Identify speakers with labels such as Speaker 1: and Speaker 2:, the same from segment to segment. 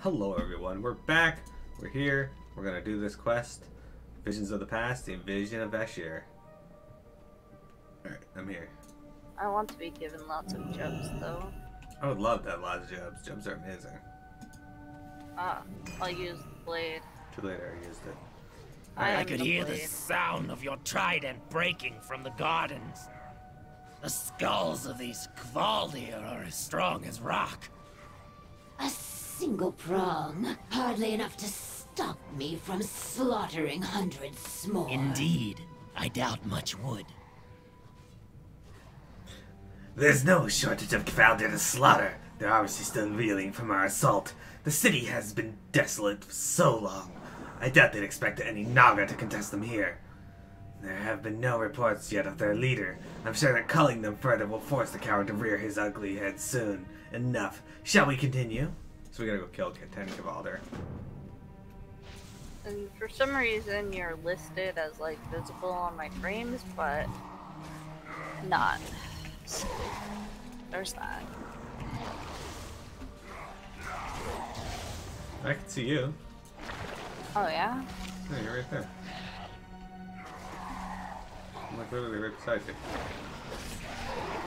Speaker 1: Hello everyone, we're back, we're here, we're gonna do this quest. Visions of the Past, the Invasion of Vashj'ir. Alright, I'm here.
Speaker 2: I want to be given lots of gems though.
Speaker 1: I would love to have lots of gems. Gems are amazing.
Speaker 2: Ah, I'll use the blade.
Speaker 1: Too late, I already used it.
Speaker 3: I could hear the sound of your trident breaking from the gardens. The skulls of these Kvaldir are as strong as rock.
Speaker 4: A single prong, hardly enough to stop me from slaughtering hundreds more.
Speaker 3: Indeed, I doubt much would.
Speaker 5: There's no shortage of Kvaldir to slaughter. They're obviously still reeling from our assault. The city has been desolate for so long. I doubt they'd expect any Naga to contest them here. There have been no reports yet of their leader. I'm sure that culling them further will force the coward to rear his ugly head soon. Enough. Shall we continue?
Speaker 1: So we gotta go kill 10 Kvaldir.
Speaker 2: And for some reason you're listed as like visible on my frames, but not. So, there's that.
Speaker 1: I can see you.
Speaker 2: Oh yeah?
Speaker 1: Yeah, you're right there. I'm like literally right beside you.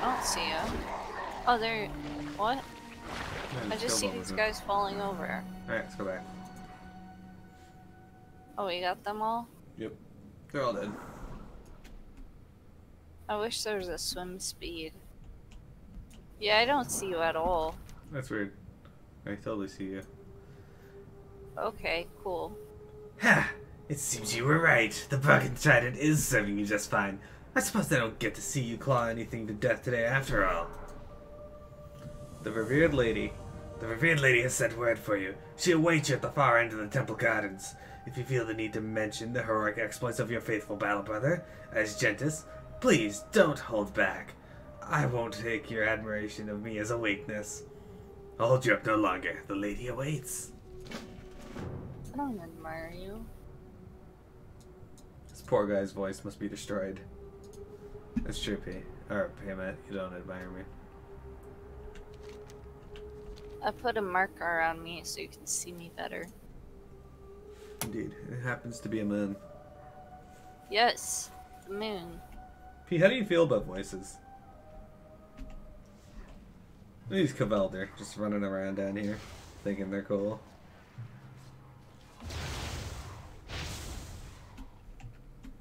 Speaker 2: I don't see you. Oh, there. What?
Speaker 1: Yeah,
Speaker 2: I just see these guys falling over.
Speaker 1: Alright, let's go back.
Speaker 2: Oh, we got them all?
Speaker 1: Yep. They're all dead.
Speaker 2: I wish there was a swim speed. Yeah, I don't see you at all.
Speaker 1: That's weird. I totally see you.
Speaker 2: Okay, cool.
Speaker 5: Ha! It seems you were right. The broken trident is serving you just fine. I suppose I don't get to see you claw anything to death today after all.
Speaker 1: The revered lady.
Speaker 5: The revered lady has sent word for you. She awaits you at the far end of the temple gardens. If you feel the need to mention the heroic exploits of your faithful battle brother, as Gentis, please don't hold back. I won't take your admiration of me as a weakness. I'll hold you up no longer. The lady awaits.
Speaker 2: I don't admire you.
Speaker 1: This poor guy's voice must be destroyed. That's true, P. Or Matt, you don't admire me.
Speaker 2: I put a marker around me so you can see me better.
Speaker 1: Indeed. It happens to be a moon.
Speaker 2: Yes, the moon.
Speaker 1: P, how do you feel about voices? These Kvaldir just running around down here, thinking they're cool.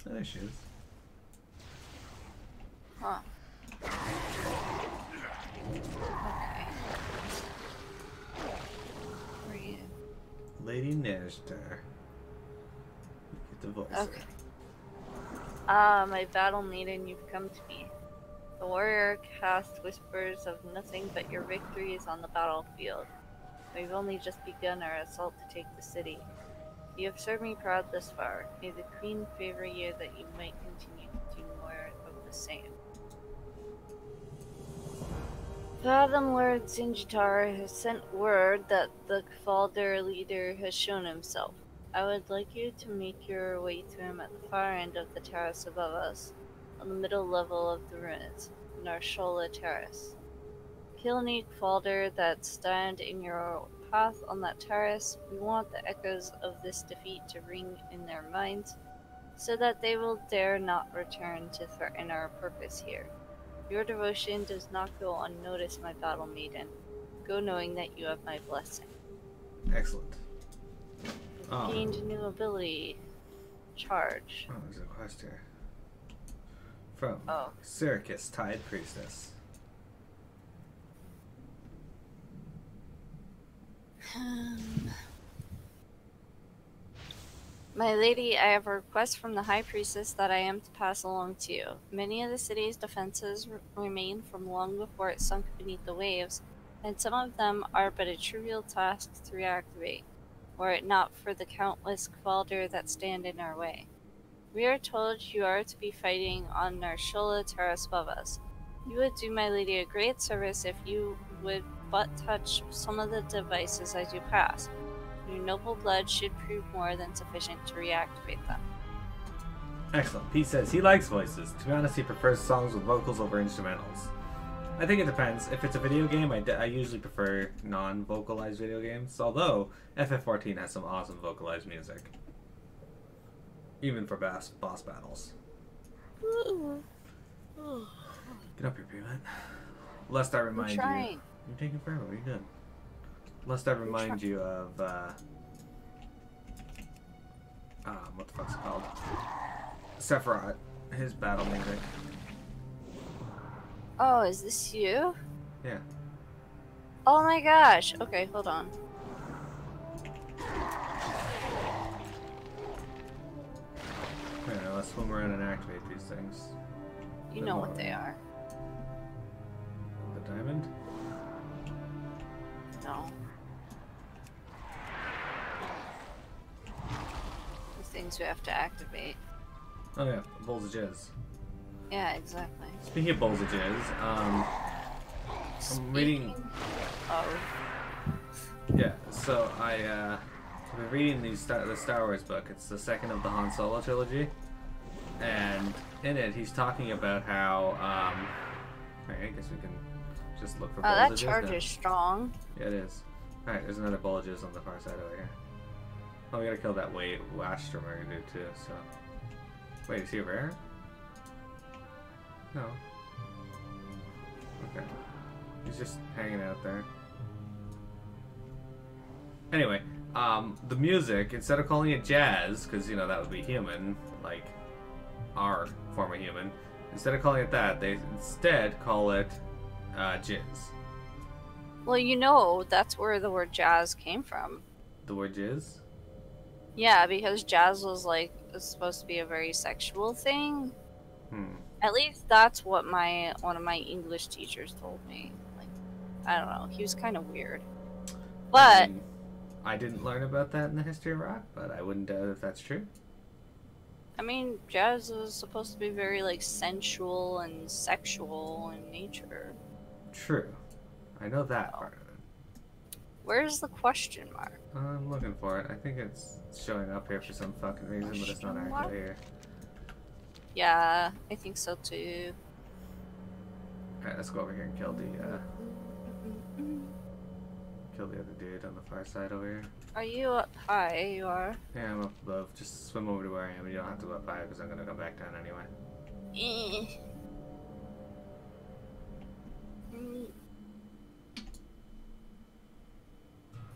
Speaker 1: Oh, there she is.
Speaker 2: Huh. Okay. Where are you?
Speaker 1: Lady Nazgrim. Get the voice.
Speaker 2: Okay. My battle maiden, you've come to me. The warrior cast whispers of nothing but your victories on the battlefield. We've only just begun our assault to take the city. You have served me proud thus far. May the Queen favor you that you might continue to do more of the same. Fathom Lord Sinjatar has sent word that the Kvaldir leader has shown himself. I would like you to make your way to him at the far end of the terrace above us, on the middle level of the ruins, Narshola Terrace. Kill any Kvaldir that stand in your path on that terrace. We want the echoes of this defeat to ring in their minds, so that they will dare not return to threaten our purpose here. Your devotion does not go unnoticed, my battle maiden. Go knowing that you have my blessing.
Speaker 1: Excellent.
Speaker 2: You've gained a new ability. Charge.
Speaker 1: Oh, there's a quest here. From Circus Tide Priestess.
Speaker 2: My lady, I have a request from the High Priestess that I am to pass along to you. Many of the city's defenses remain from long before it sunk beneath the waves, and some of them are but a trivial task to reactivate, were it not for the countless Kvaldir that stand in our way. We are told you are to be fighting on Narshola Terrace above us. You would do my lady a great service if you would but touch some of the devices as you pass. Your noble blood should prove more than sufficient to reactivate them.
Speaker 1: Excellent. P says he likes voices. To be honest, he prefers songs with vocals over instrumentals. I think it depends. If it's a video game, I usually prefer non-vocalized video games. Although FF14 has some awesome vocalized music, even for boss battles. Get up here, P-Man. Lest I remind you. You're taking forever. You're good. Lest I remind you of what the fuck's it called? Sephiroth. His battle music.
Speaker 2: Oh, is this you?
Speaker 1: Yeah.
Speaker 2: Oh my gosh. Okay, hold on.
Speaker 1: Okay, let's swim around and activate these things.
Speaker 2: You know what they are.
Speaker 1: The diamond?
Speaker 2: No. The things we have to activate.
Speaker 1: Oh yeah, bowls of jizz.
Speaker 2: Yeah, exactly.
Speaker 1: Speaking of bowls of jizz, I'm reading.
Speaker 2: Oh.
Speaker 1: Yeah, so I've been reading the Star Wars book. It's the second of the Han Solo trilogy, and in it he's talking about how. Alright, I guess we can just look for.
Speaker 2: Oh, that
Speaker 1: bowls of
Speaker 2: charge
Speaker 1: jizz now.
Speaker 2: is strong.
Speaker 1: Yeah, it is. Alright, there's another bowl of jizz on the far side over here. Oh, we gotta kill that Vashj'ir dude too. So, wait, is he rare? No. Okay. He's just hanging out there. Anyway, the music, instead of calling it jazz, because, you know, that would be human, like our form of human, instead of calling it that, they instead call it jizz.
Speaker 2: Well, you know, that's where the word jazz came from.
Speaker 1: The word jizz?
Speaker 2: Yeah, because jazz was like supposed to be a very sexual thing. At least that's what one of my English teachers told me. Like, I don't know, he was kind of weird. But
Speaker 1: I didn't learn about that in the history of rock, but I wouldn't doubt if that's true.
Speaker 2: I mean, jazz is supposed to be very like sensual and sexual in nature.
Speaker 1: True. I know that part of it.
Speaker 2: Where's the question mark?
Speaker 1: I'm looking for it. I think it's showing up here for some fucking reason, but it's not actually here.
Speaker 2: Yeah, I think so too.
Speaker 1: Alright, let's go over here and kill the other dude on the far side over here.
Speaker 2: Are you up high? You are.
Speaker 1: Yeah, I'm up above. Just swim over to where I am. You don't have to go up high because I'm gonna come back down anyway.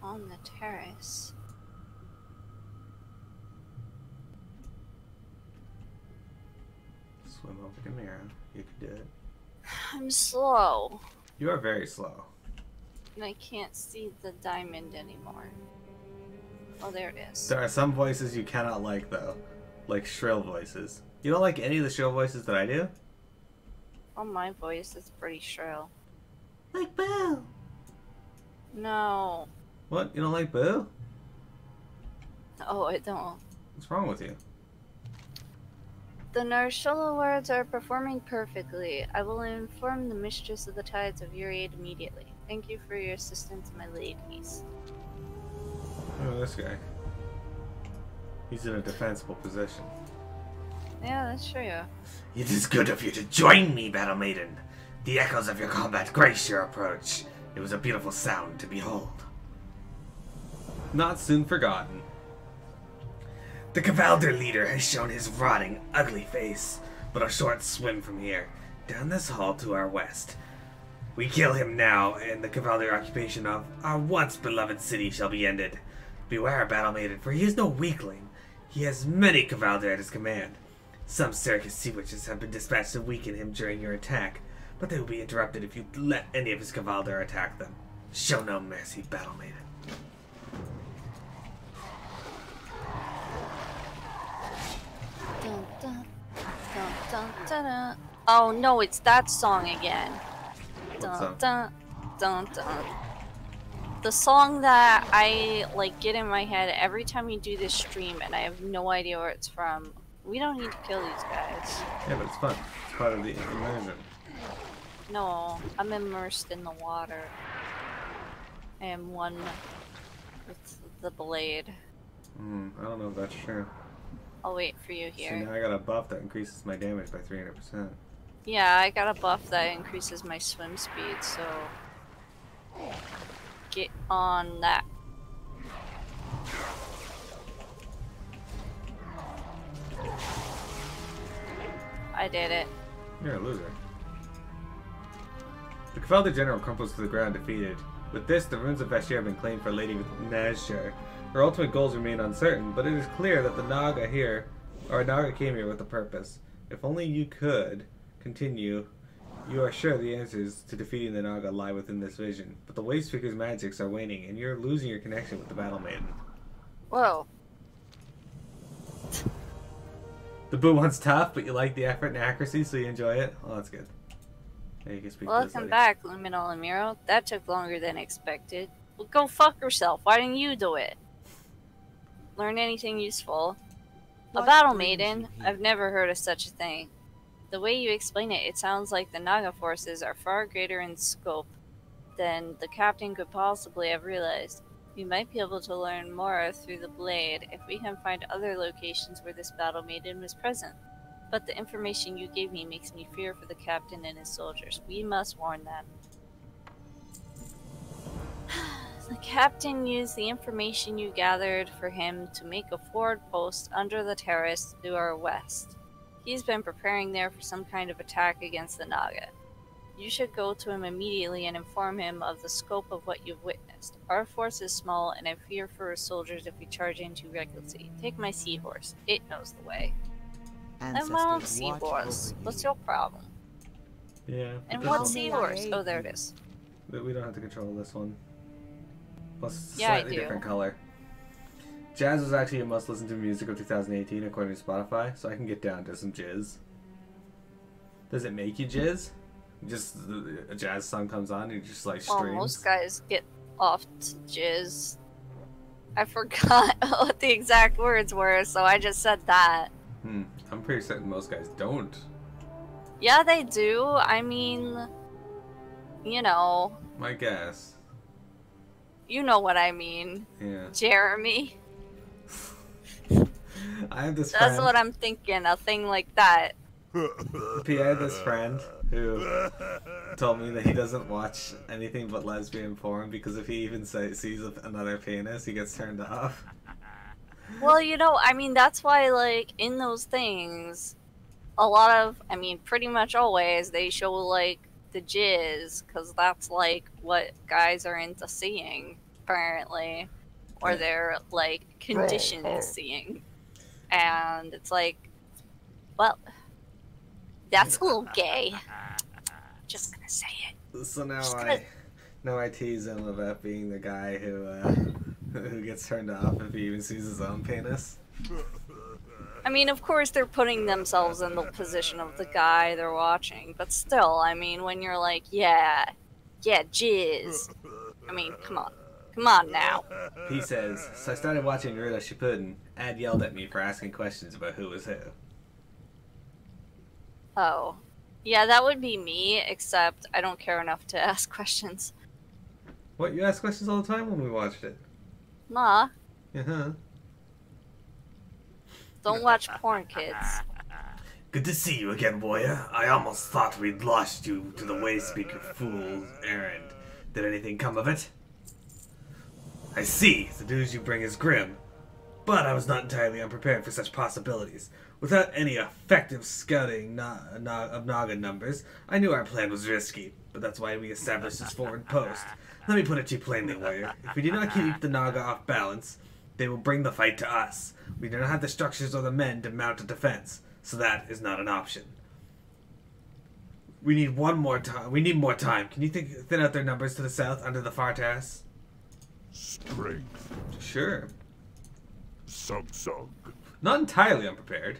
Speaker 2: On the terrace.
Speaker 1: Swim over to Mira. You can do it.
Speaker 2: I'm slow.
Speaker 1: You are very slow.
Speaker 2: And I can't see the diamond anymore. Oh, there it is.
Speaker 1: There are some voices you cannot like, though. Like shrill voices. You don't like any of the shrill voices that I do?
Speaker 2: Oh, my voice is pretty shrill.
Speaker 1: Like Boo!
Speaker 2: No.
Speaker 1: What? You don't like Boo?
Speaker 2: Oh, I don't.
Speaker 1: What's wrong with you?
Speaker 2: The Narshula words are performing perfectly. I will inform the Mistress of the Tides of your aid immediately. Thank you for your assistance, my ladies.
Speaker 1: Oh, this guy. He's in a defensible position.
Speaker 2: Yeah, that's true.
Speaker 5: It is good of you to join me, Battle Maiden. The echoes of your combat grace your approach. It was a beautiful sound to behold.
Speaker 1: Not soon forgotten.
Speaker 5: The Cavalder leader has shown his rotting, ugly face, but a short swim from here, down this hall to our west. We kill him now, and the Cavalder occupation of our once beloved city shall be ended. Beware, Battle Maiden, for he is no weakling. He has many Cavalder at his command. Some circus sea witches have been dispatched to weaken him during your attack, but they will be interrupted if you let any of his Cavalder attack them. Show no mercy, Battle Maiden.
Speaker 2: Dun, dun, dun, dun, dun, dun. Oh no, it's that song again. Dun, dun, dun, dun. The song that I like get in my head every time you do this stream, and I have no idea where it's from. We don't need to kill these guys.
Speaker 1: Yeah, but it's fun. It's part of the immersion.
Speaker 2: No, I'm immersed in the water. I am one with the blade.
Speaker 1: I don't know if that's true.
Speaker 2: I'll wait for you
Speaker 1: See,
Speaker 2: here.
Speaker 1: now I got a buff that increases my damage by 300%.
Speaker 2: Yeah, I got a buff that increases my swim speed, so get on that. I did it.
Speaker 1: You're a loser. The Kefaldi general crumples to the ground defeated. With this, the ruins of Vashj'ir have been claimed for Lady Nazgrim. Her ultimate goals remain uncertain, but it is clear that the Naga came here with a purpose. If only you could continue, you are sure the answers to defeating the Naga lie within this vision. But the Waste Speaker's magics are waning, and you're losing your connection with the Battle Maiden.
Speaker 2: Whoa.
Speaker 1: The boo one's tough, but you like the effort and accuracy, so you enjoy it. Oh, that's good. Yeah, you can speak to this
Speaker 2: Welcome
Speaker 1: lady.
Speaker 2: back, Luminal and Miro. That took longer than expected. Well, go fuck yourself. Why didn't you do it? Learn anything useful? A battle maiden? I've never heard of such a thing. The way you explain it, it sounds like the Naga forces are far greater in scope than the captain could possibly have realized. We might be able to learn more through the blade if we can find other locations where this battle maiden was present. But the information you gave me makes me fear for the captain and his soldiers. We must warn them. The captain used the information you gathered for him to make a forward post under the terrace to our west. He's been preparing there for some kind of attack against the Naga. You should go to him immediately and inform him of the scope of what you've witnessed. Our force is small, and I fear for our soldiers if we charge in too recklessly. Take my seahorse. It knows the way. I'm my own seahorse. What's your problem?
Speaker 1: Yeah.
Speaker 2: And
Speaker 1: this
Speaker 2: what
Speaker 1: one-
Speaker 2: seahorse? Oh, there it is.
Speaker 1: But we don't have to control this one. Plus,
Speaker 2: Yeah, I
Speaker 1: slightly
Speaker 2: do.
Speaker 1: different color. Jazz was actually a must listen to music of 2018 according to Spotify, so I can get down to some jizz. Does it make you jizz? Just a jazz song comes on and you just like
Speaker 2: Well,
Speaker 1: streams.
Speaker 2: most guys get off to jizz. I forgot what the exact words were, so I just said that.
Speaker 1: I'm pretty certain most guys don't.
Speaker 2: Yeah, they do. I mean, you know.
Speaker 1: My guess.
Speaker 2: You know what I mean,
Speaker 1: Yeah.
Speaker 2: Jeremy.
Speaker 1: I have this
Speaker 2: That's
Speaker 1: friend.
Speaker 2: what I'm thinking, a thing like that.
Speaker 1: P, I have this friend who told me that he doesn't watch anything but lesbian porn because if he even sees another penis, he gets turned off.
Speaker 2: Well, you know, I mean, that's why, like, in those things, a lot of, I mean, pretty much always, they show, like, the jizz, because that's, like, what guys are into seeing, apparently. Or they're, like, conditioned seeing. And it's like, well, that's a little gay. Just gonna say it.
Speaker 1: So now
Speaker 2: Just gonna-
Speaker 1: now I tease him about being the guy who gets turned off if he even sees his own penis.
Speaker 2: I mean, of course, they're putting themselves in the position of the guy they're watching, but still, I mean, when you're like, yeah, jizz. I mean, come on now.
Speaker 1: He says, so I started watching Naruto Shippuden. Ad yelled at me for asking questions about who was who.
Speaker 2: Oh. Yeah, that would be me, except I don't care enough to ask questions.
Speaker 1: What, you asked questions all the time when we watched it?
Speaker 2: Nah,
Speaker 1: Uh-huh.
Speaker 2: don't watch porn, kids.
Speaker 5: Good to see you again, warrior. I almost thought we'd lost you to the Way Speaker Fool's errand. Did anything come of it? I see. The news you bring is grim. But I was not entirely unprepared for such possibilities. Without any effective scouting of Naga numbers, I knew our plan was risky. But that's why we established this forward post. Let me put it to you plainly, warrior. If we do not keep the Naga off balance, they will bring the fight to us. We do not have the structures or the men to mount a defense, so that is not an option. We need more time. Can you thin out their numbers to the south under the far terrace?
Speaker 6: Strength.
Speaker 1: Sure.
Speaker 6: Sug.
Speaker 1: Not entirely unprepared.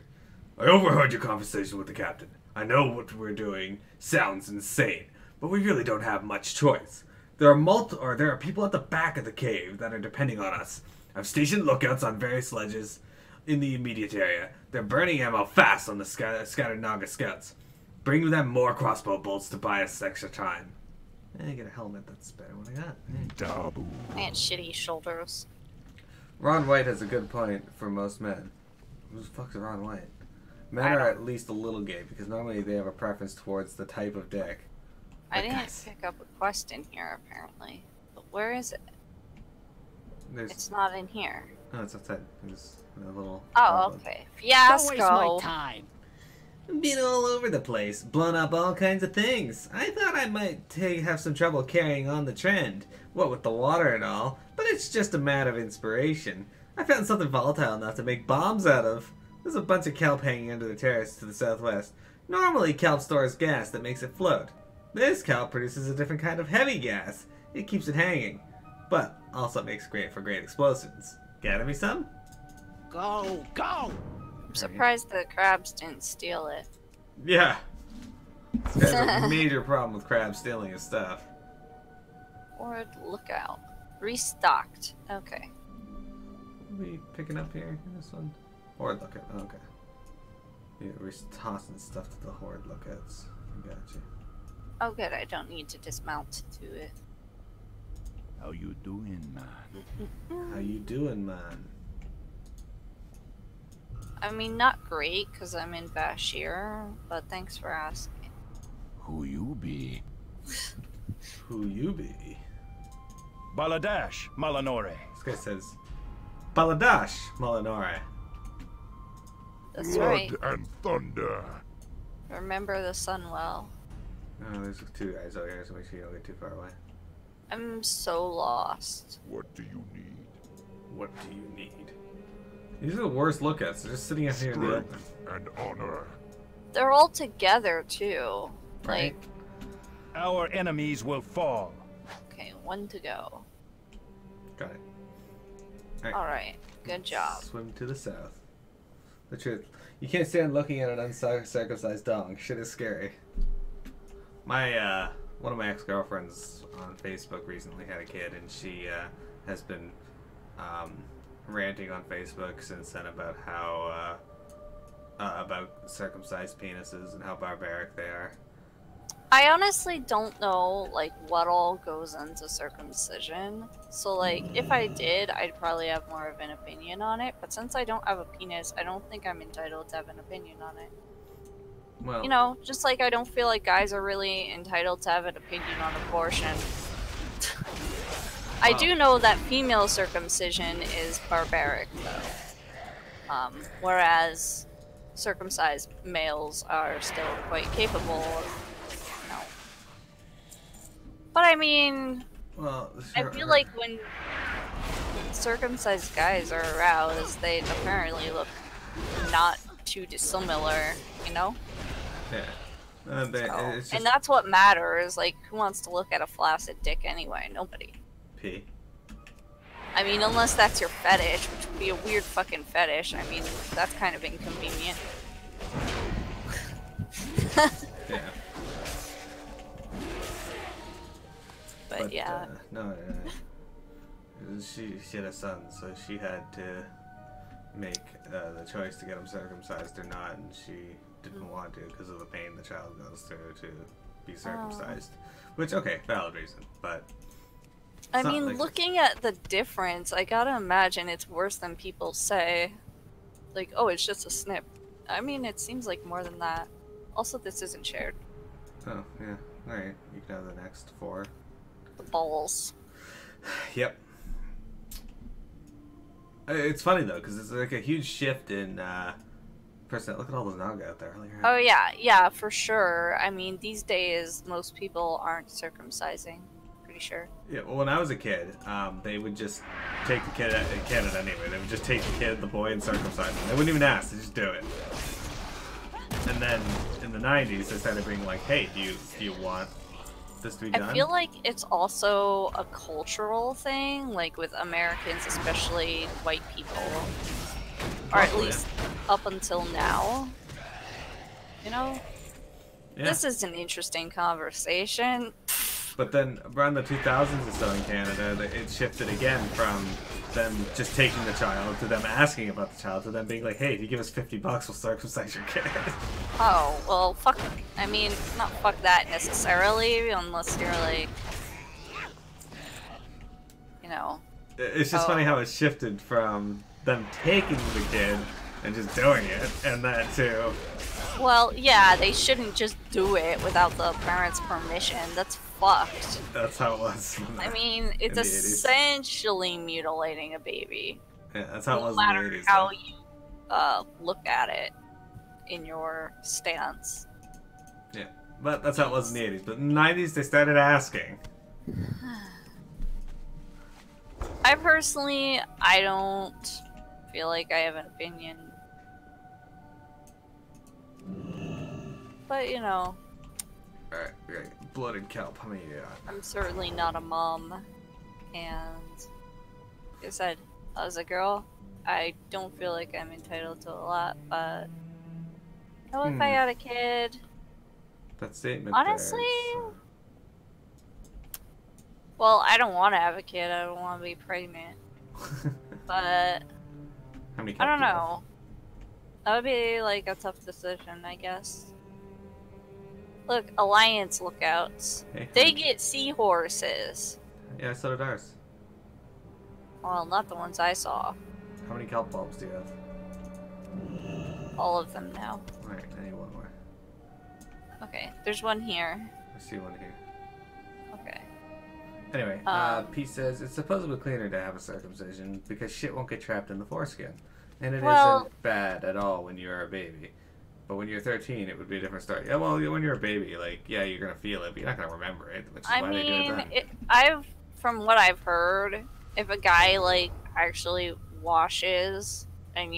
Speaker 5: I overheard your conversation with the captain. I know what we're doing sounds insane, but we really don't have much choice. There are people at the back of the cave that are depending on us. I've stationed lookouts on various ledges in the immediate area. They're burning ammo fast on the scattered Naga scouts. Bring them more crossbow bolts to buy us extra time.
Speaker 1: I get a helmet, that's better than what I got.
Speaker 6: Dabu.
Speaker 2: And shitty shoulders.
Speaker 1: Ron White has a good point for most men. Who the fuck's Ron White? Men are at least a little gay because normally they have a preference towards the type of dick.
Speaker 2: I didn't pick up a quest in here apparently. But where is it? It's not in here.
Speaker 1: No, it's outside. There's a little.
Speaker 2: Oh, okay.
Speaker 3: Don't waste my
Speaker 2: Fiasco.
Speaker 3: time.
Speaker 5: Been all over the place, blown up all kinds of things. I thought I might have some trouble carrying on the trend, what with the water and all, but it's just a matter of inspiration. I found something volatile enough to make bombs out of. There's a bunch of kelp hanging under the terrace to the southwest. Normally, kelp stores gas that makes it float. This kelp produces a different kind of heavy gas. It keeps it hanging, but also makes great for great explosions. Gather me some?
Speaker 3: Go, go!
Speaker 2: I'm surprised the crabs didn't steal it.
Speaker 1: Yeah. This guy's a major problem with crabs stealing his stuff.
Speaker 2: Horde lookout. Restocked. Okay.
Speaker 1: What are we picking up here in this one? Horde lookout. Okay. Yeah, we're tossing stuff to the horde lookouts. I got you.
Speaker 2: Oh good, I don't need to dismount to it.
Speaker 6: How you doing, man?
Speaker 1: How you doing, man?
Speaker 2: I mean, not great, because I'm in Vashj'ir, but thanks for asking.
Speaker 6: Who you be?
Speaker 1: Who you be?
Speaker 7: Baladash, Malanore.
Speaker 1: This guy says, Baladash, Molinore.
Speaker 2: That's
Speaker 6: Blood
Speaker 2: right.
Speaker 6: and thunder.
Speaker 2: Remember the sun well.
Speaker 1: Oh, there's two guys out here, so make sure you don't get too far away.
Speaker 2: I'm so lost.
Speaker 6: What do you need?
Speaker 1: What do you need? These are the worst lookouts. They're just sitting out here in the open.
Speaker 6: Strength and honor.
Speaker 2: They're all together, too.
Speaker 1: Right?
Speaker 2: Like,
Speaker 7: Our enemies will fall.
Speaker 2: okay, one to go.
Speaker 1: Got it.
Speaker 2: Alright, good job.
Speaker 1: Swim to the south. The truth. You can't stand looking at an uncircumcised dog. Shit is scary. My, one of my ex-girlfriends on Facebook recently had a kid, and she, has been, ranting on Facebook since then about how, about circumcised penises and how barbaric they are.
Speaker 2: I honestly don't know, like, what all goes into circumcision. So, like, if I did, I'd probably have more of an opinion on it. But since I don't have a penis, I don't think I'm entitled to have an opinion on it.
Speaker 1: Well,
Speaker 2: You know, just like I don't feel like guys are really entitled to have an opinion on abortion. I do know that female circumcision is barbaric, though. Whereas circumcised males are still quite capable of, you know. But I mean,
Speaker 1: well,
Speaker 2: I feel like when circumcised guys are aroused, they apparently look not too dissimilar, you know?
Speaker 1: yeah.
Speaker 2: So,
Speaker 1: It's just
Speaker 2: and that's what matters. Like, who wants to look at a flaccid dick anyway? Nobody.
Speaker 1: pee.
Speaker 2: I mean, unless that's your fetish, which would be a weird fucking fetish. I mean, that's kind of inconvenient.
Speaker 1: Yeah.
Speaker 2: But yeah.
Speaker 1: No. She had a son, so she had to make the choice to get him circumcised or not, and she didn't want to because of the pain the child goes through to be circumcised. Which, okay, valid reason, but
Speaker 2: I
Speaker 1: it's not
Speaker 2: mean,
Speaker 1: like-
Speaker 2: looking at the difference, I gotta imagine it's worse than people say. Like, oh, it's just a snip. I mean, it seems like more than that. Also, this isn't shared.
Speaker 1: Oh, yeah. Alright, you can have the next 4.
Speaker 2: The balls.
Speaker 1: Yep. It's funny though, because it's like a huge shift in person. Look at all those Naga out there.
Speaker 2: Oh yeah, for sure. I mean, these days, most people aren't circumcising. Pretty sure.
Speaker 1: Yeah, well, when I was a kid, they would just take the kid in Canada anyway. They would just take the kid, the boy, and circumcise him. They wouldn't even ask. They just do it. And then in the 90s, they started being like, "Hey, do you want this to be done?"
Speaker 2: I feel like it's also a cultural thing, like with Americans, especially white people, or at
Speaker 1: Probably,
Speaker 2: least up until now. You know,
Speaker 1: Yeah.
Speaker 2: this is an interesting conversation.
Speaker 1: But then around the 2000s or so in Canada, it shifted again from them just taking the child to them asking about the child to them being like, "Hey, if you give us $50, we'll circumcise your kid."
Speaker 2: Oh, well, fuck. I mean, not fuck that necessarily, unless you're like, you know.
Speaker 1: It's just funny how it shifted from them taking the kid and just doing it, and that too.
Speaker 2: Well, yeah, they shouldn't just do it without the parents' permission. That's fucked.
Speaker 1: That's how it was.
Speaker 2: I mean, it's
Speaker 1: the 80s.
Speaker 2: essentially mutilating a baby.
Speaker 1: Yeah, that's how it was
Speaker 2: No
Speaker 1: in
Speaker 2: matter
Speaker 1: the 80s.
Speaker 2: how
Speaker 1: though.
Speaker 2: you look at it in your stance.
Speaker 1: Yeah, but that's how it was in the 80s. But in the 90s, they started asking.
Speaker 2: I personally, I don't feel like I have an opinion. But, you know.
Speaker 1: Alright, right. Blooded kelp. How many do you got?
Speaker 2: I'm certainly not a mom. And, like I said, as a girl, I don't feel like I'm entitled to a lot, but if I had a kid,
Speaker 1: That statement
Speaker 2: honestly,
Speaker 1: there is,
Speaker 2: well, I don't want to have a kid. I don't want to be pregnant. But
Speaker 1: how many
Speaker 2: I
Speaker 1: kelp
Speaker 2: don't
Speaker 1: do you have?
Speaker 2: know. That would be like a tough decision, I guess. Look, Alliance lookouts.
Speaker 1: Hey,
Speaker 2: They get seahorses.
Speaker 1: yeah, so did ours.
Speaker 2: Well, not the ones I saw.
Speaker 1: How many kelp bulbs do you have?
Speaker 2: All of them now.
Speaker 1: Alright, I need one more.
Speaker 2: Okay, there's one here.
Speaker 1: I see one here.
Speaker 2: Okay.
Speaker 1: Anyway, Pete says it's supposedly cleaner to have a circumcision because shit won't get trapped in the foreskin. And it
Speaker 2: Well-
Speaker 1: isn't bad at all when you're a baby. But when you're 13, it would be a different story. Yeah, well, when you're a baby, like, yeah, you're gonna feel it, but you're not gonna remember it, which is
Speaker 2: I
Speaker 1: why they do it
Speaker 2: mean,
Speaker 1: then.
Speaker 2: from what I've heard, if a guy like actually washes and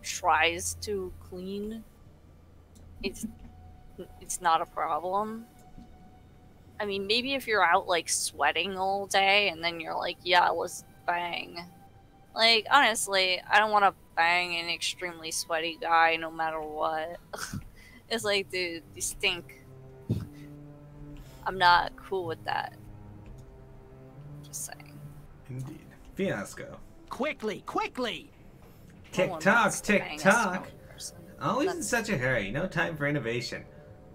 Speaker 2: tries to clean, it's not a problem. I mean, maybe if you're out like sweating all day and then you're like, yeah, let's bang. Like, honestly, I don't want to bang an extremely sweaty guy no matter what. It's like, dude, you stink. I'm not cool with that. Just saying.
Speaker 1: Indeed. Fiasco.
Speaker 3: Quickly, quickly!
Speaker 2: No one
Speaker 1: Tick-tock,
Speaker 2: wants to bang a
Speaker 1: tick-tock.
Speaker 2: smelly person.
Speaker 1: Always in
Speaker 2: That's-
Speaker 1: such a hurry. No time for innovation.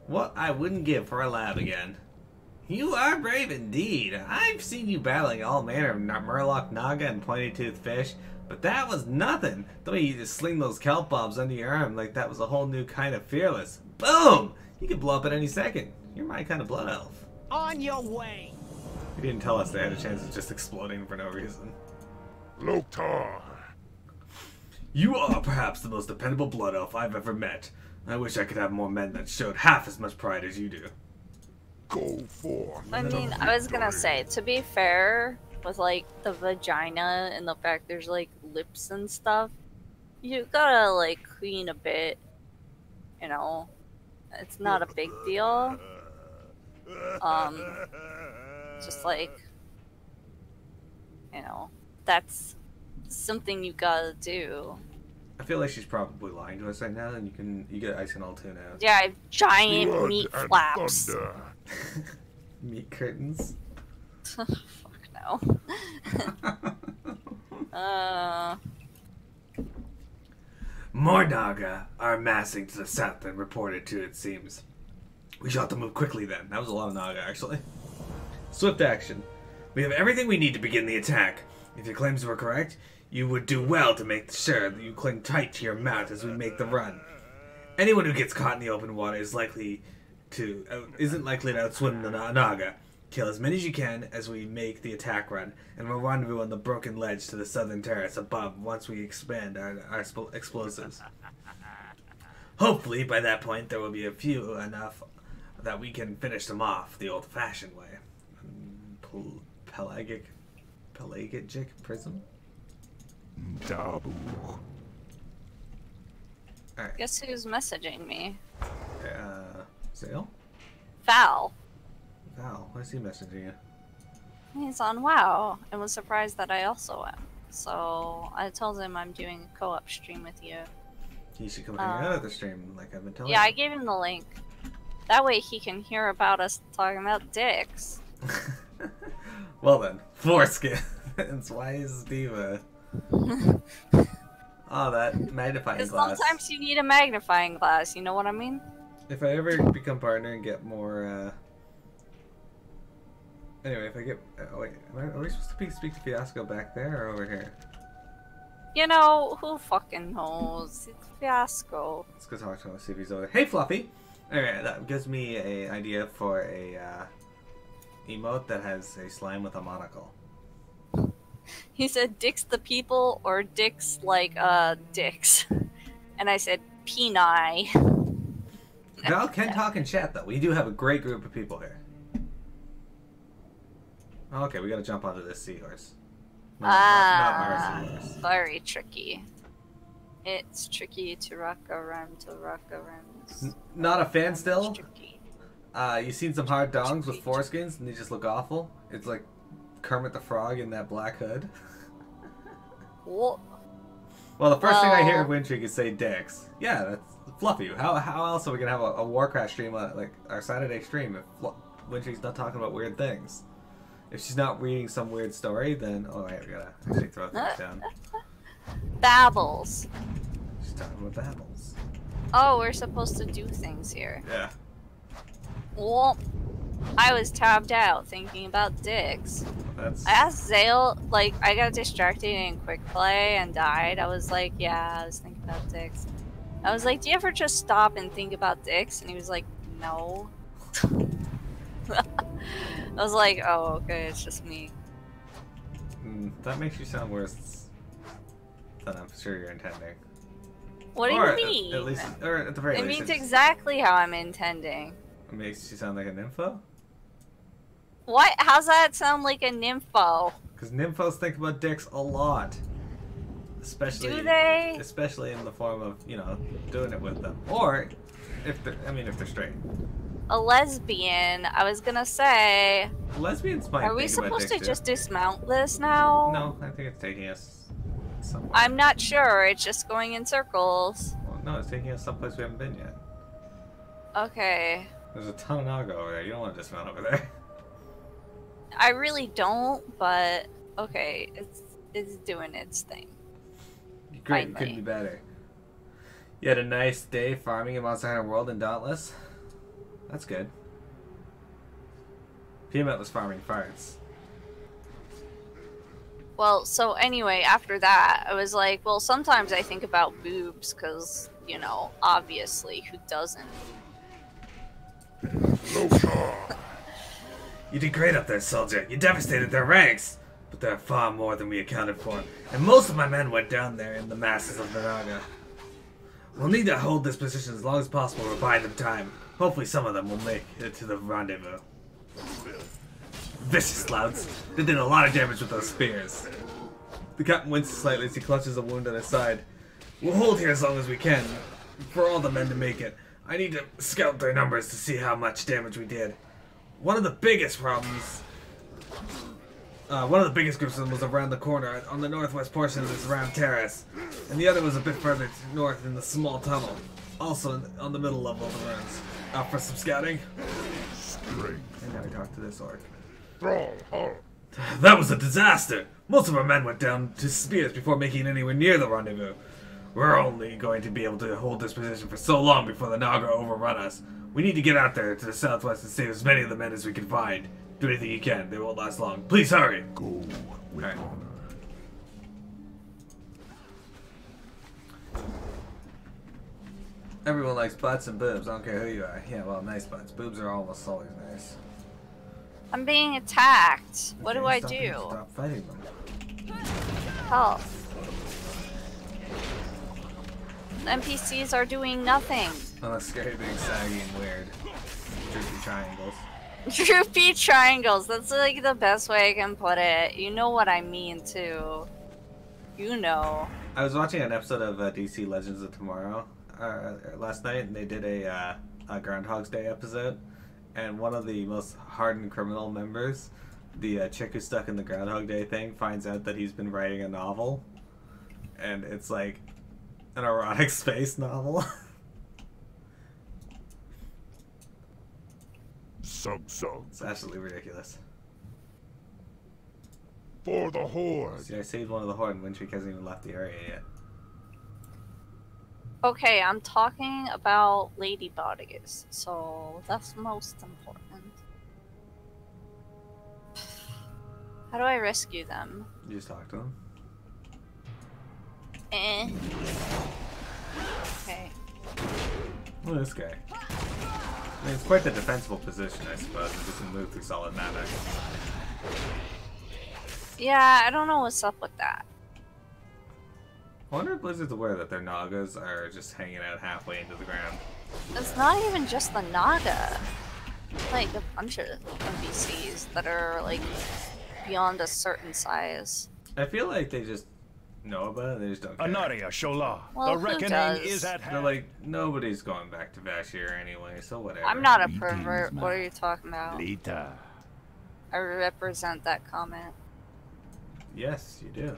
Speaker 1: What I wouldn't give for a lab again. You are brave indeed. I've seen you battling all manner of Murloc Naga and pointy-toothed fish, but that was nothing. The way you just sling those kelp bulbs under your arm like that was a whole new kind of fearless. Boom! You could blow up at any second. You're my kind of blood elf.
Speaker 3: On your way!
Speaker 1: You didn't tell us they had a chance of just exploding for no reason.
Speaker 6: Loktar.
Speaker 1: You are perhaps the most dependable blood elf I've ever met. I wish I could have more men that showed half as much pride as you do.
Speaker 6: Go forth.
Speaker 2: I mean, I was gonna say, to be fair, with like the vagina and the fact there's like lips and stuff, you gotta like clean a bit. It's not a big deal. Just like, that's something you gotta do.
Speaker 1: I feel like she's probably lying to us right now, and you get ice and all tune out.
Speaker 2: Yeah, I have giant
Speaker 6: Blood
Speaker 2: meat
Speaker 6: and
Speaker 2: flaps.
Speaker 6: thunder.
Speaker 1: Meat curtains.
Speaker 2: Fuck no.
Speaker 5: More Naga are amassing to the south than reported to, it seems.
Speaker 1: We shall have to move quickly then. That was a lot of Naga, actually. Swift action. We have everything we need to begin the attack.
Speaker 5: If your claims were correct, you would do well to make sure that you cling tight to your mount as we make the run. Anyone who gets caught in the open water isn't likely to outswim the Naga. Kill as many as you can as we make the attack run, and we'll rendezvous on the broken ledge to the southern terrace above once we expand our explosives. Hopefully, by that point, there will be a few enough that we can finish them off the old-fashioned way. Pelagic prism?
Speaker 6: Dabu.
Speaker 1: Alright.
Speaker 2: Guess who's messaging me?
Speaker 1: Sale?
Speaker 2: Val.
Speaker 1: Val, why is he messaging you?
Speaker 2: He's on WoW and was surprised that I also am. So I told him I'm doing a co-op stream with you.
Speaker 1: He should come hang out at the stream, like I've been telling
Speaker 2: Yeah, I
Speaker 1: you.
Speaker 2: gave him the link. That way he can hear about us talking about dicks.
Speaker 1: Well then, foreskin. That's why is Diva. Oh, that magnifying
Speaker 2: Because
Speaker 1: glass.
Speaker 2: sometimes you need a magnifying glass, you know what I mean?
Speaker 1: If I ever become partner and get more, Anyway, if I get... oh wait, are we supposed to speak to Fiasco back there or over here?
Speaker 2: You know, who fucking knows? It's fiasco.
Speaker 1: Let's go talk to him, see if he's over there. Hey, Fluffy! Alright, that gives me an idea for a emote that has a slime with a monocle.
Speaker 2: He said, dicks the people, or dicks like, dicks. And I said, peni.
Speaker 1: Y'all can talk in chat, though. We do have a great group of people here. Okay, we gotta jump onto this seahorse. No, not our seahorse.
Speaker 2: Very tricky. It's tricky to rock around, to rock around.
Speaker 1: Not a fan still?
Speaker 2: It's tricky.
Speaker 1: You seen some hard dongs with foreskins and they just look awful? It's like Kermit the Frog in that black hood.
Speaker 2: What?
Speaker 1: Well, the first thing I hear of Wintrig is say dicks. Yeah, that's Fluffy. How else are we gonna have a Warcraft stream, like our Saturday stream, if Wintrig's not talking about weird things? If she's not reading some weird story, then wait, we gotta actually throw things down.
Speaker 2: Babbles.
Speaker 1: She's talking about babbles.
Speaker 2: Oh, we're supposed to do things here.
Speaker 1: Yeah.
Speaker 2: Well, I was tabbed out thinking about dicks.
Speaker 1: That's...
Speaker 2: I asked Zale, like, I got distracted in quick play and died. I was like, yeah, I was thinking about dicks. I was like, do you ever just stop and think about dicks? And he was like, no. I was like, oh, okay, it's just me.
Speaker 1: That makes you sound worse than I'm sure you're intending.
Speaker 2: What do you mean?
Speaker 1: At least, or at the very least,
Speaker 2: it means exactly how I'm intending.
Speaker 1: It makes you sound like a nympho?
Speaker 2: What? How's that sound like a nympho?
Speaker 1: Because nymphos think about dicks a lot. Especially,
Speaker 2: do they?
Speaker 1: Especially in the form of, you know, doing it with them. Or, if they're straight.
Speaker 2: A lesbian, I was gonna say...
Speaker 1: Lesbians might
Speaker 2: Are we supposed to just dismount this now?
Speaker 1: No, I think it's taking us somewhere.
Speaker 2: I'm not sure, it's just going in circles.
Speaker 1: Well, no, it's taking us someplace we haven't been yet.
Speaker 2: Okay.
Speaker 1: There's a ton of Naga over there. You don't want to dismount over there.
Speaker 2: I really don't, but okay, it's doing its thing.
Speaker 1: Great, couldn't be better. You had a nice day farming in Monster Hunter World and Dauntless? That's good. Peanut was farming farts.
Speaker 2: Well, so anyway, after that, I was like, well, sometimes I think about boobs, because, you know, obviously, who doesn't?
Speaker 5: You did great up there, soldier. You devastated their ranks. But there are far more than we accounted for, and most of my men went down there in the masses of the Naga. We'll need to hold this position as long as possible to buy them time. Hopefully some of them will make it to the rendezvous. Vicious louts. They did a lot of damage with those spears.
Speaker 1: The captain winces slightly as he clutches a wound on his side. We'll hold here as long as we can, for all the men to make it.
Speaker 5: I need to scout their numbers to see how much damage we did. One of the biggest problems... one of the biggest groups of them was around the corner on the northwest portion of this round terrace, and the other was a bit further north in the small tunnel, also on the middle level of the ruins. Out for some scouting?
Speaker 1: And now we talk to this orc.
Speaker 5: That was a disaster! Most of our men went down to spears before making it anywhere near the rendezvous. We're only going to be able to hold this position for so long before the Naga overrun us. We need to get out there to the southwest and save as many of the men as we can find. Do anything you can. They won't last long. Please hurry.
Speaker 6: Go.
Speaker 1: Alright. Everyone likes butts and boobs. I don't care who you are. Yeah, well, nice butts. Boobs are almost always nice.
Speaker 2: I'm being attacked. What do I
Speaker 1: Stop
Speaker 2: do?
Speaker 1: Stop fighting them.
Speaker 2: Help. NPCs are doing nothing.
Speaker 1: Unless scary, big, saggy, and weird. Droopy triangles.
Speaker 2: Droopy triangles. That's like the best way I can put it. You know what I mean, too. You know.
Speaker 1: I was watching an episode of DC Legends of Tomorrow last night, and they did a Groundhog's Day episode. And one of the most hardened criminal members, the chick who's stuck in the Groundhog Day thing, finds out that he's been writing a novel. And it's like an erotic space novel. It's absolutely ridiculous.
Speaker 6: For the Horde.
Speaker 1: See, I saved one of the Horde, and Wintrig hasn't even left the area yet.
Speaker 2: Okay, I'm talking about ladybodies, so that's most important. How do I rescue them?
Speaker 1: You just talk to them.
Speaker 2: Eh. Okay.
Speaker 1: Look at this guy. I mean, it's quite the defensible position, I suppose, if we can move through solid matter.
Speaker 2: Yeah, I don't know what's up with that.
Speaker 1: I wonder if Blizzard's aware that their Nagas are just hanging out halfway into the ground.
Speaker 2: It's not even just the Naga. Like a bunch of NPCs that are like beyond a certain size.
Speaker 1: I feel like they just know about it, they just don't care.
Speaker 7: Anaria Shola,
Speaker 2: Well,
Speaker 7: the
Speaker 2: who
Speaker 7: reckoning
Speaker 2: does?
Speaker 7: is at
Speaker 1: They're
Speaker 7: hand.
Speaker 1: like, nobody's going back to Vashj'ir anyway, so whatever.
Speaker 2: I'm not a pervert. What are you talking about?
Speaker 7: Lita.
Speaker 2: I represent that comment.
Speaker 1: Yes, you do.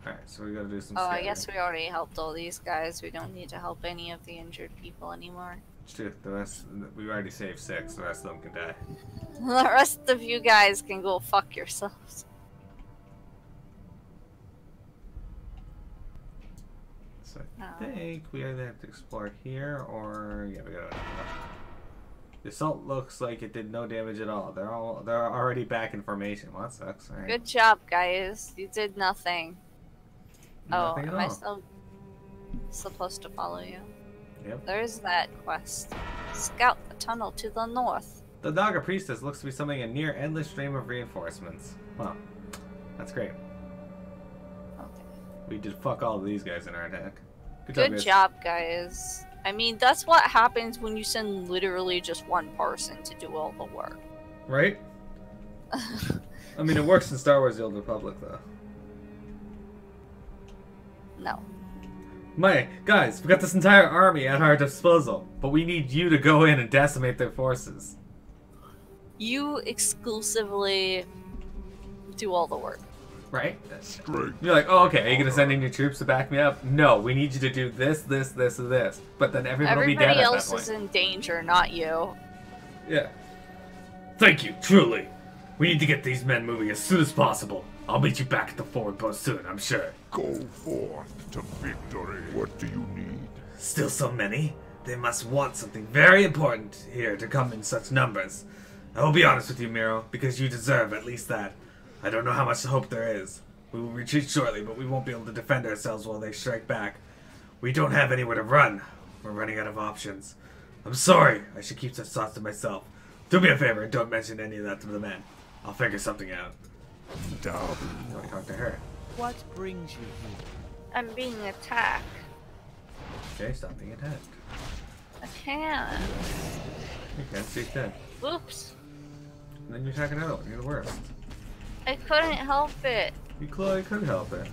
Speaker 1: Alright, so we gotta do some
Speaker 2: Oh, I
Speaker 1: scouting.
Speaker 2: guess we already helped all these guys. We don't need to help any of the injured people anymore.
Speaker 1: It's true. The rest, we already saved 6, the rest of them can die.
Speaker 2: The rest of you guys can go fuck yourselves.
Speaker 1: So I
Speaker 2: Oh.
Speaker 1: think we either have to explore here or yeah, we gotta. The assault looks like it did no damage at all. They're already back in formation. Well, that sucks. All right.
Speaker 2: Good job, guys. You did nothing.
Speaker 1: Nothing
Speaker 2: Oh,
Speaker 1: at
Speaker 2: am I
Speaker 1: all.
Speaker 2: still supposed to follow you?
Speaker 1: Yep.
Speaker 2: There's that quest. Scout the tunnel to the north.
Speaker 1: The Naga Priestess looks to be summoning a near endless stream of reinforcements. Wow, that's great.
Speaker 2: Okay.
Speaker 1: We did fuck all of these guys in our attack.
Speaker 2: Good
Speaker 1: guys.
Speaker 2: job, guys. I mean, that's what happens when you send literally just one person to do all the work.
Speaker 1: Right? I mean, it works in Star Wars: The Old Republic, though.
Speaker 2: No.
Speaker 1: Guys, we got this entire army at our disposal, but we need you to go in and decimate their forces.
Speaker 2: You exclusively do all the work.
Speaker 1: Right?
Speaker 6: Strength.
Speaker 1: You're like, oh, okay, are you gonna send in your troops to back me up? No, we need you to do this, this, this, and this. But then everyone will be dead
Speaker 2: Everybody
Speaker 1: at that
Speaker 2: else
Speaker 1: point.
Speaker 2: is in danger, not you.
Speaker 1: Yeah. Thank you, truly. We need to get these men moving as soon as possible. I'll meet you back at the forward post soon, I'm sure.
Speaker 6: Go forth to victory. What do you need?
Speaker 5: Still so many? They must want something very important here to come in such numbers. I will be honest with you, Miro, because you deserve at least that. I don't know how much hope there is. We will retreat shortly, but we won't be able to defend ourselves while they strike back. We don't have anywhere to run. We're running out of options. I'm sorry. I should keep such thoughts to myself. Do me a favor and don't mention any of that to the men. I'll figure something out.
Speaker 6: Dabu.
Speaker 1: You want to talk to her?
Speaker 8: What brings you here?
Speaker 2: I'm being attacked.
Speaker 1: Okay, stop being attacked.
Speaker 2: I can't.
Speaker 1: You can't see dead.
Speaker 2: Oops.
Speaker 1: And then you're attacking another one. You're the worst.
Speaker 2: I couldn't help it.
Speaker 1: You clearly could help it.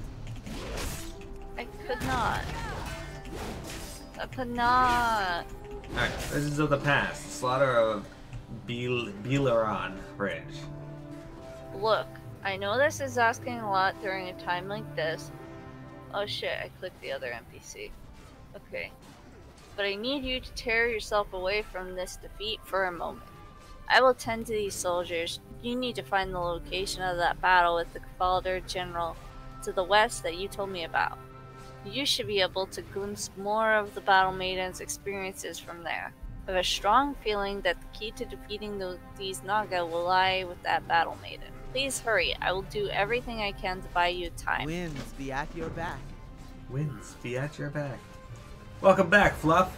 Speaker 2: I could not. I could not.
Speaker 1: Alright, Legends of the Past. Slaughter of Bilaran Ridge.
Speaker 2: Look, I know this is asking a lot during a time like this. Oh shit, I clicked the other NPC. Okay. But I need you to tear yourself away from this defeat for a moment. I will tend to these soldiers. You need to find the location of that battle with the Kvaldir general to the west that you told me about. You should be able to glimpse more of the Battle Maiden's experiences from there. I have a strong feeling that the key to defeating these Naga will lie with that Battle Maiden. Please hurry. I will do everything I can to buy you time.
Speaker 8: Winds be at your back.
Speaker 1: Winds be at your back. Welcome back, Fluff.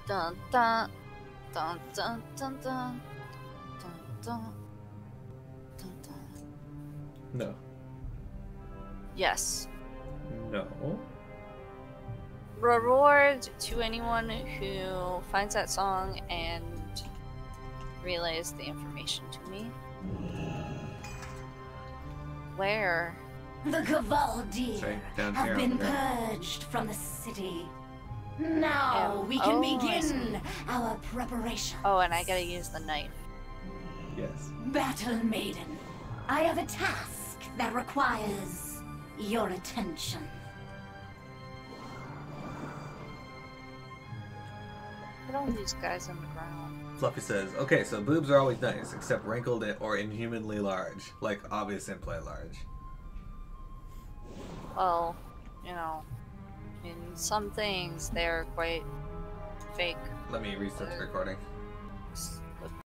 Speaker 2: Dun dun dun dun dun dun dun dun dun dun.
Speaker 1: No.
Speaker 2: Yes.
Speaker 1: No.
Speaker 2: Reward to anyone who finds that song and relays the information to me. Where?
Speaker 4: The Kvaldir
Speaker 1: Right down
Speaker 4: have
Speaker 1: here,
Speaker 4: been
Speaker 1: over there.
Speaker 4: purged from the city. Now
Speaker 2: Oh,
Speaker 4: we can
Speaker 2: oh, I see.
Speaker 4: begin our preparation.
Speaker 2: Oh, and I gotta use the knife.
Speaker 1: Yes.
Speaker 4: Battle Maiden, I have a task that requires your attention.
Speaker 2: Put all these guys on the ground.
Speaker 1: Fluffy says, okay, so boobs are always nice, except wrinkled or inhumanly large. Like, obvious imply large.
Speaker 2: Well, you know, in some things they're quite fake.
Speaker 1: Let me restart the recording.